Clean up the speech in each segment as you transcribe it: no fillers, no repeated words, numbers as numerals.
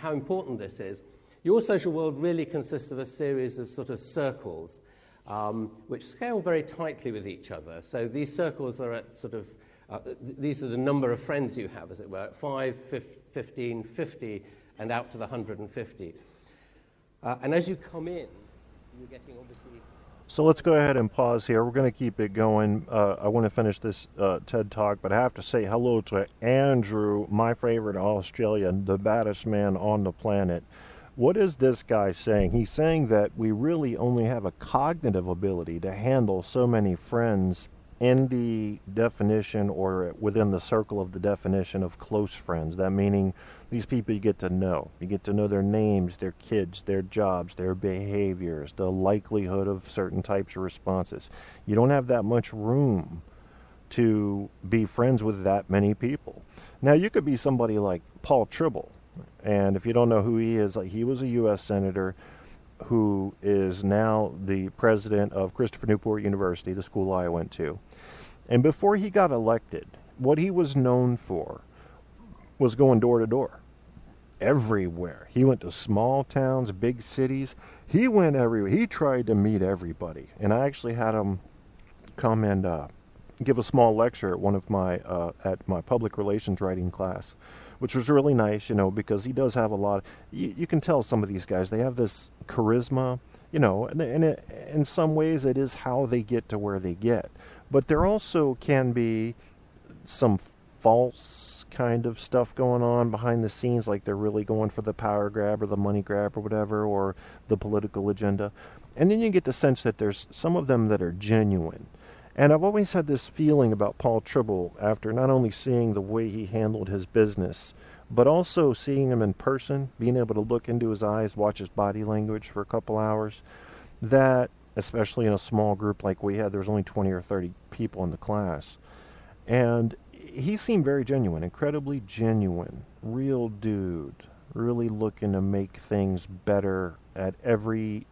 how important this is, your social world really consists of a series of sort of circles which scale very tightly with each other. So these circles are at sort of, these are the number of friends you have, as it were, at 5, 15, 50, and out to the 150. And as you come in, you're getting obviously... So let's go ahead and pause here. We're going to keep it going. I want to finish this TED Talk, but I have to say hello to Andrew, my favorite Australian, the baddest man on the planet. What is this guy saying? He's saying that we really only have a cognitive ability to handle so many friends in the definition or within the circle of the definition of close friends. That meaning these people you get to know. You get to know their names, their kids, their jobs, their behaviors, the likelihood of certain types of responses. You don't have that much room to be friends with that many people. Now, you could be somebody like Paul Tribble. And if you don't know who he is, he was a U.S. Senator who is now the president of Christopher Newport University, the school I went to. And before he got elected, what he was known for was going door to door. Everywhere. He went to small towns, big cities. He went everywhere. He tried to meet everybody. And I actually had him come and give a small lecture at one of my at my public relations writing class, which was really nice, because he does have a lot. You can tell some of these guys, they have this charisma, and in some ways it is how they get to where they get. But there also can be some false kind of stuff going on behind the scenes, like they're really going for the power grab or the money grab or whatever, or the political agenda. And then you get the sense that there's some of them that are genuine. And I've always had this feeling about Paul Tribble after not only seeing the way he handled his business, but also seeing him in person, being able to look into his eyes, watch his body language for a couple hours, that, especially in a small group like we had, there was only 20 or 30 people in the class. And he seemed very genuine, incredibly genuine, real dude, really looking to make things better at every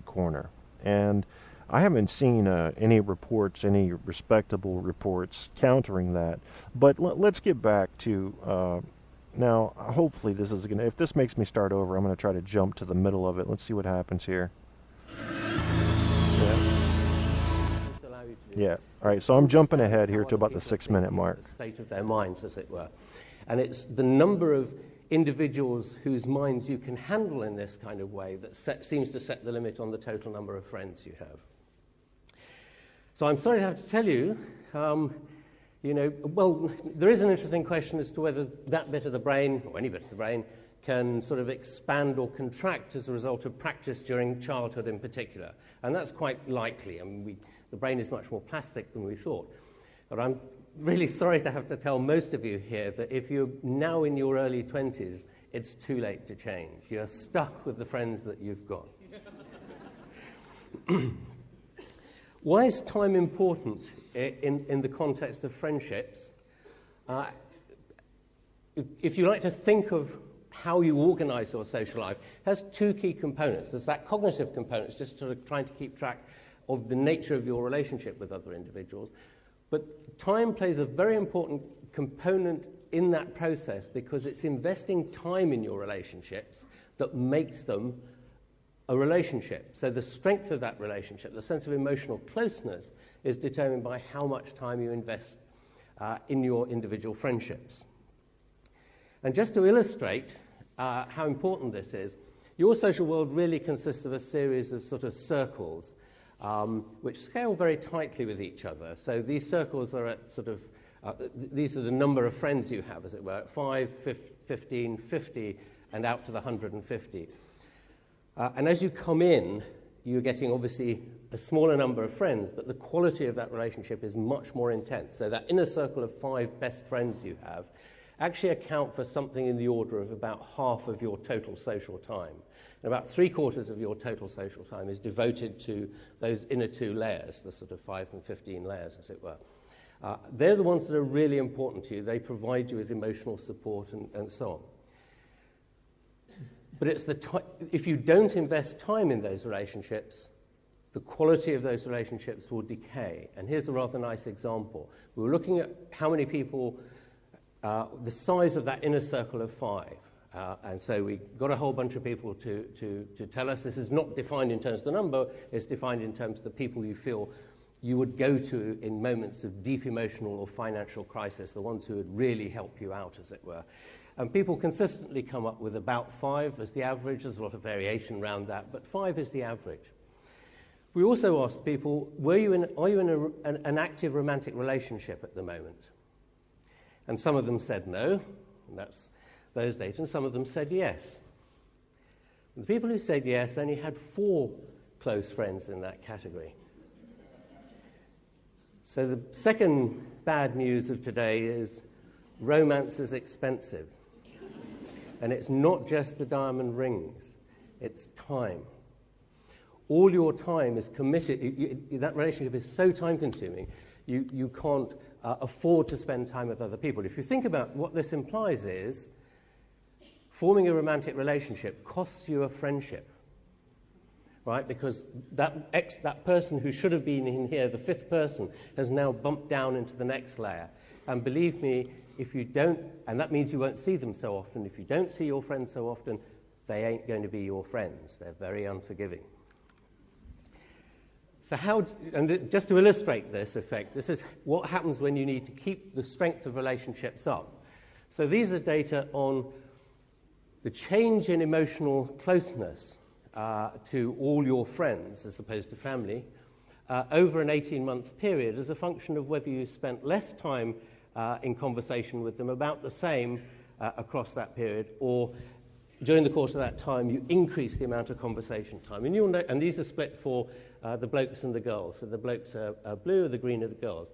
corner. And I haven't seen any reports, any respectable reports countering that. But let's get back to, now, hopefully this is going to, if this makes me start over, I'm going to try to jump to the middle of it. Let's see what happens here. Yeah. All right, so I'm jumping ahead here to about the 6-minute mark. The state of their minds, as it were. And it's the number of individuals whose minds you can handle in this kind of way that seems to set the limit on the total number of friends you have. So I'm sorry to have to tell you, well, there is an interesting question as to whether that bit of the brain, or any bit of the brain, can sort of expand or contract as a result of practice during childhood in particular. And that's quite likely. I mean, the brain is much more plastic than we thought. But I'm really sorry to have to tell most of you here that if you're now in your early 20s, it's too late to change. You're stuck with the friends that you've got. Why is time important in the context of friendships? If you like to think of how you organize your social life, it has two key components. There's that cognitive component, it's just sort of trying to keep track of the nature of your relationship with other individuals. But time plays a very important component in that process because it's investing time in your relationships that makes them a relationship. So the strength of that relationship, the sense of emotional closeness, is determined by how much time you invest in your individual friendships. And just to illustrate how important this is, your social world really consists of a series of sort of circles which scale very tightly with each other. So these circles are at sort of, these are the number of friends you have, as it were, at 5, 15, 50, and out to the 150. And as you come in, you're getting obviously a smaller number of friends, but the quality of that relationship is much more intense. So that inner circle of 5 best friends you have actually account for something in the order of about half of your total social time. And about 3/4 of your total social time is devoted to those inner 2 layers, the sort of 5 and 15 layers, as it were. They're the ones that are really important to you. They provide you with emotional support and so on. But it's if you don't invest time in those relationships, the quality of those relationships will decay. And here's a rather nice example. We were looking at how many people, the size of that inner circle of 5. And so we got a whole bunch of people to tell us. This is not defined in terms of the number, it's defined in terms of the people you feel you would go to in moments of deep emotional or financial crisis, the ones who would really help you out, as it were. And people consistently come up with about 5 as the average. There's a lot of variation around that, but 5 is the average. We also asked people, are you in an active romantic relationship at the moment? And some of them said no, and that's those data, and some of them said yes. And the people who said yes only had 4 close friends in that category. So the second bad news of today is romance is expensive. And it's not just the diamond rings, it's time. All your time is committed. That relationship is so time-consuming, you can't afford to spend time with other people. If you think about what this implies is, forming a romantic relationship costs you a friendship, right? Because that person who should have been in here, the 5th person, has now bumped down into the next layer. And believe me, if you don't, and that means you won't see them so often, if you don't see your friends so often, they ain't going to be your friends. They're very unforgiving. So and just to illustrate this effect, this is what happens when you need to keep the strength of relationships up. So these are data on the change in emotional closeness to all your friends, as opposed to family, over an 18-month period as a function of whether you spent less time in conversation with them, about the same across that period, or during the course of that time you increase the amount of conversation time. And you'll know, and these are split for the blokes and the girls. So the blokes are blue, the green are the girls.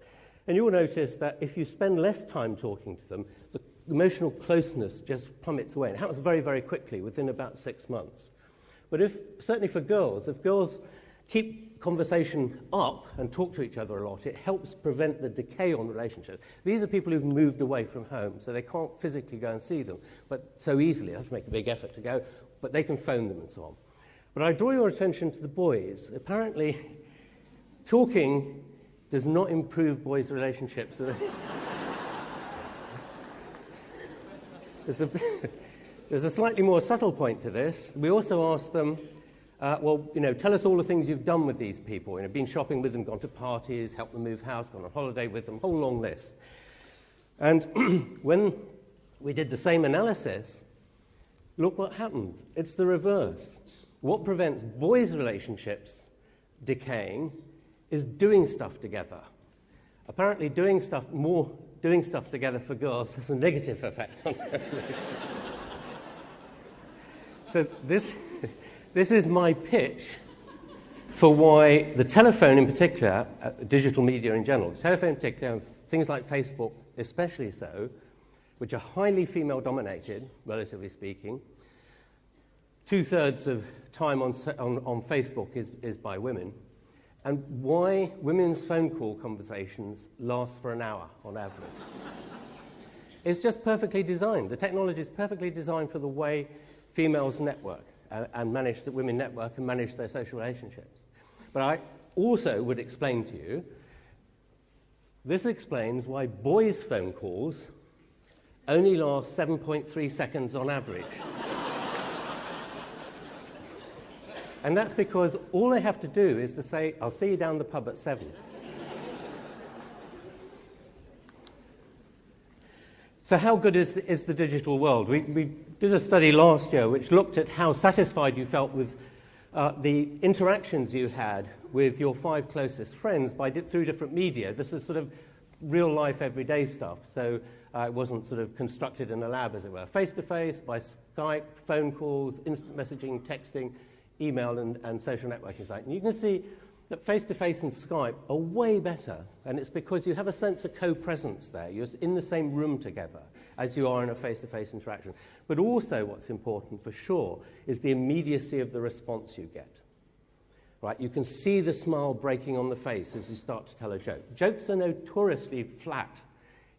And you'll notice that if you spend less time talking to them, the emotional closeness just plummets away. It happens very, very quickly, within about 6 months. But certainly for girls, if girls keep conversation up and talk to each other a lot, it helps prevent the decay on relationships. These are people who've moved away from home, so they can't physically go and see them, but so easily. They have to make a big effort to go, but they can phone them and so on. But I draw your attention to the boys. Apparently, talking does not improve boys' relationships. There's a slightly more subtle point to this. We also asked them, tell us all the things you've done with these people. Been shopping with them, gone to parties, helped them move house, gone on holiday with them, whole long list. And when we did the same analysis, look what happens. It's the reverse. What prevents boys' relationships decaying is doing stuff together. Apparently doing stuff together for girls has a negative effect on their relationship. So this is my pitch for why the telephone in particular, digital media in general, the telephone in particular, things like Facebook especially so, which are highly female-dominated, relatively speaking. 2/3 of time on Facebook is by women. And why women's phone call conversations last for an hour on average. It's just perfectly designed. The technology is perfectly designed for the way females network and manage the women network and manage their social relationships. But I also would explain to you, this explains why boys' phone calls only last 7.3 seconds on average. And that's because all they have to do is to say, I'll see you down the pub at 7. So how good is the digital world? We did a study last year which looked at how satisfied you felt with the interactions you had with your 5 closest friends through different media. This is sort of real-life, everyday stuff. So it wasn't sort of constructed in a lab, as it were. Face-to-face, by Skype, phone calls, instant messaging, texting, email and social networking site. And you can see that face-to-face and Skype are way better, and it's because you have a sense of co-presence there. You're in the same room together as you are in a face-to-face interaction. But also what's important for sure is the immediacy of the response you get. Right? You can see the smile breaking on the face as you start to tell a joke. Jokes are notoriously flat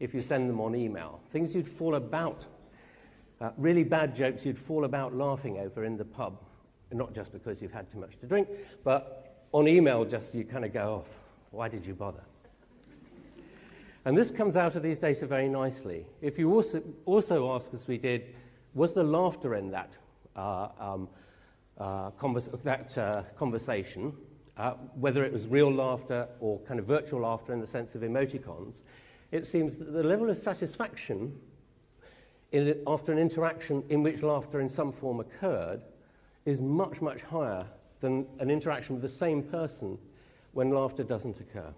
if you send them on email. Things you'd fall about, really bad jokes you'd fall about laughing over in the pub. Not just because you've had too much to drink, but on email, just you kind of go off. Why did you bother? And this comes out of these data very nicely. If you also ask, as we did, Was the laughter in that conversation, whether it was real laughter or kind of virtual laughter in the sense of emoticons? It seems that the level of satisfaction after an interaction in which laughter in some form occurred is much, much higher than an interaction with the same person when laughter doesn't occur.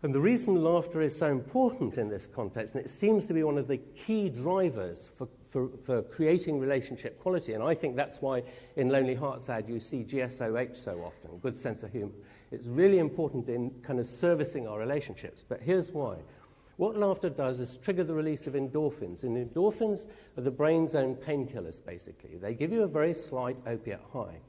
And the reason laughter is so important in this context, and it seems to be one of the key drivers for creating relationship quality, and I think that's why in Lonely Hearts ad you see GSOH so often, good sense of humour. It's really important in kind of servicing our relationships, but here's why. What laughter does is trigger the release of endorphins, and endorphins are the brain's own painkillers, basically. They give you a very slight opiate high.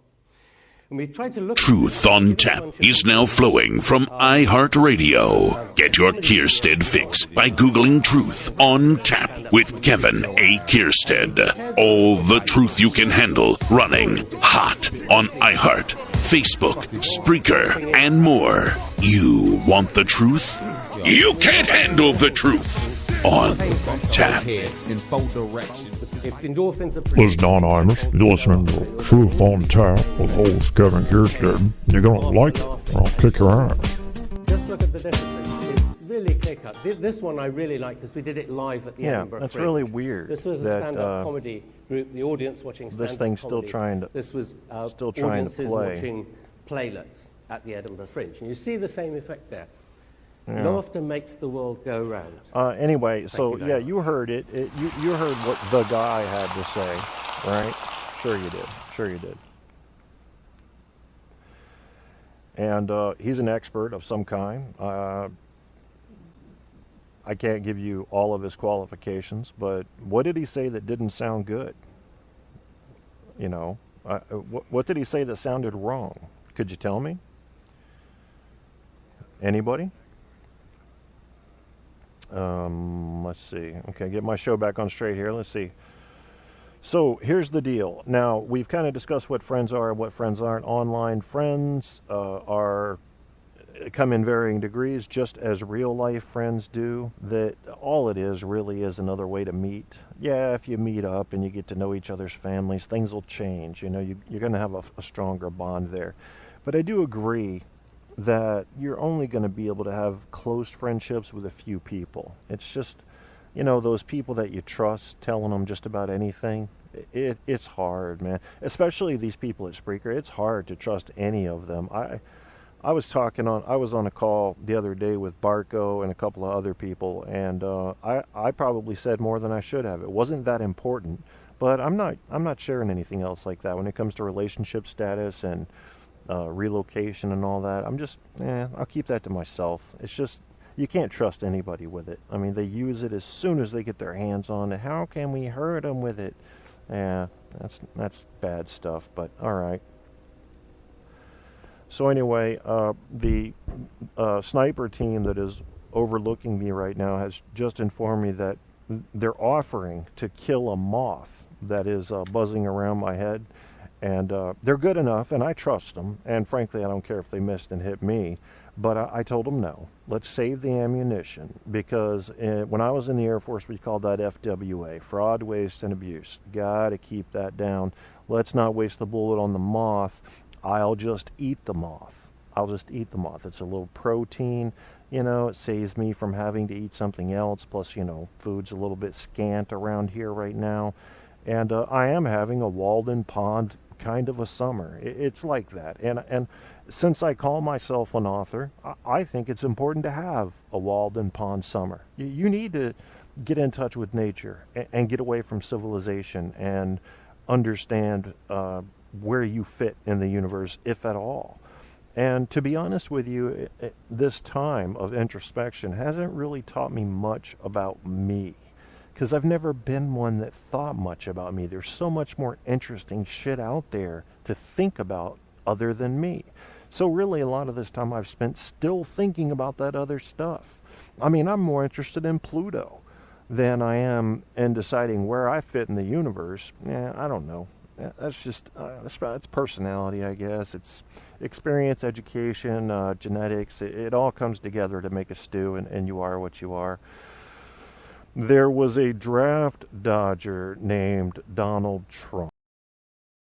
And we tried to look Truth on Tap is now flowing from iHeartRadio. Get your Kierstead fix by Googling Truth on Tap with Kevin A. Kierstead. All the truth you can handle running hot on iHeart, Facebook, Spreaker, and more. You want the truth? You can't handle the truth on Tap. if endorphins are This is produced. Don Imus. You're listening to Truth on Tap with host Kevin Kierstead. You're going to like it, or I'll kick your ass. Just look at the difference. It's really clear-cut. This one I really like because we did it live at the Edinburgh that's Fringe. really weird. This was a that, stand-up comedy group, the audience watching stand-up this thing's still comedy. trying to- This was still trying to audiences play. watching playlets at the Edinburgh Fringe. And you see the same effect there. Yeah. Laughter makes the world go round. Anyway, so you very yeah, much. you heard it. You heard what the guy had to say, right? Sure you did. Sure you did. And he's an expert of some kind. I can't give you all of his qualifications, but what did he say that didn't sound good? You know, what did he say that sounded wrong? Could you tell me? Anybody? Let's see. Okay, get my show back on straight here. Let's see. So here's the deal. Now, we've kind of discussed what friends are and what friends aren't. Online friends come in varying degrees, just as real life friends do. That all it is really is another way to meet. Yeah, if you meet up and you get to know each other's families, things will change. You know, you're going to have a stronger bond there. But I do agree that you're only going to be able to have close friendships with a few people. It's just, you know, those people that you trust, telling them just about anything. It's hard, man. Especially these people at Spreaker. It's hard to trust any of them. I was on a call the other day with Barco and a couple of other people, and I probably said more than I should have. It wasn't that important, but I'm not sharing anything else like that when it comes to relationship status and relocation and all that. I'll keep that to myself. It's just, you can't trust anybody with it. I mean, they use it as soon as they get their hands on it. How can we hurt them with it? Yeah, that's bad stuff, but all right. So anyway, the sniper team that is overlooking me right now has just informed me that they're offering to kill a moth that is buzzing around my head. And they're good enough, and I trust them. And frankly, I don't care if they missed and hit me. But I told them no. Let's save the ammunition. Because when I was in the Air Force, we called that FWA, fraud, waste, and abuse. Got to keep that down. Let's not waste the bullet on the moth. I'll just eat the moth. It's a little protein. You know, it saves me from having to eat something else. Plus, you know, food's a little bit scant around here right now. And I am having a Walden Pond kind of a summer. It's like that. And since I call myself an author, I think it's important to have a Walden Pond summer. You need to get in touch with nature and get away from civilization and understand where you fit in the universe, if at all. And to be honest with you, this time of introspection hasn't really taught me much about me. Because I've never been one that thought much about me. There's so much more interesting shit out there to think about other than me. So really, a lot of this time I've spent still thinking about that other stuff. I mean, I'm more interested in Pluto than I am in deciding where I fit in the universe. Yeah, I don't know. That's just, it's personality, I guess. It's experience, education, genetics. It all comes together to make a stew, and you are what you are. There was a draft dodger named Donald Trump.